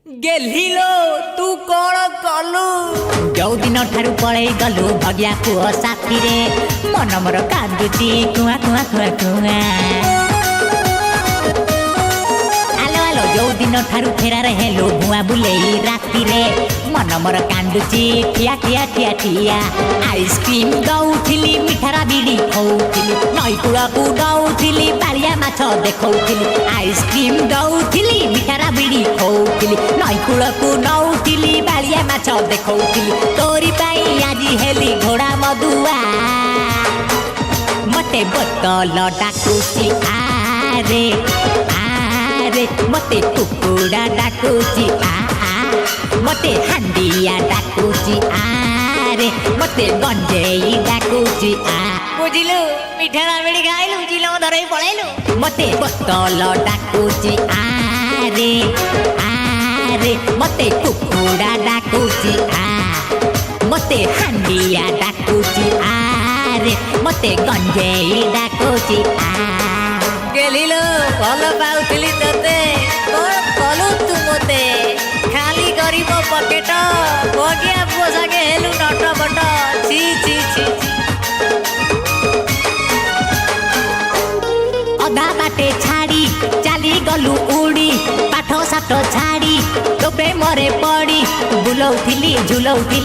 गेलिलो तू कौन कलु जो दिन ठारू पड़े गलु भगिया पुओ साथी रे मन मोर कांदुची कुआ कुआ कुआ कुआ आलो आलो जो दिन ठारू फेरार हेलो भुआ बुलेई राती रे मन मोर कांदुची ठिया ठिया ठिया ठिया आइसक्रीम दौथिली मिठारा बिड़ी खौथिली नई कूड़कू दौथिली बालिया माछ देखौथिली आइसक्रीम दौथिली मिठारा बिड़ी खौथिली नई कूड़कू नौथिली बालिया माछ देखौथिली तोरी पाई आजी हेली घोड़ा मधुआ मते बोतल डाकुची आरे आरे मते कुकुड़ा डाकुची मते हांडिया डाकुची आरे मते गंजेई डाकुची बुझिलु मिठारा बिड़ी खाइलु जिलो धरई पळैलु मते बोतल डाकुची आरे आरे मते कुकुड़ा डाकुची मते हांडिया डाकुची आरे मते गंजेई डाकुची गेलिलो भल पाउथिली तते कोन कलु तू मते खाली गरीब पकेट बगिया पोसाके हेलु नट बट छी छी छी अधा बाटे छाड़ी चाली गलु उड़ी पाठ साठ छाड़ी तो प्रेमरे पड़ी बुलौथिली झुलौथिली।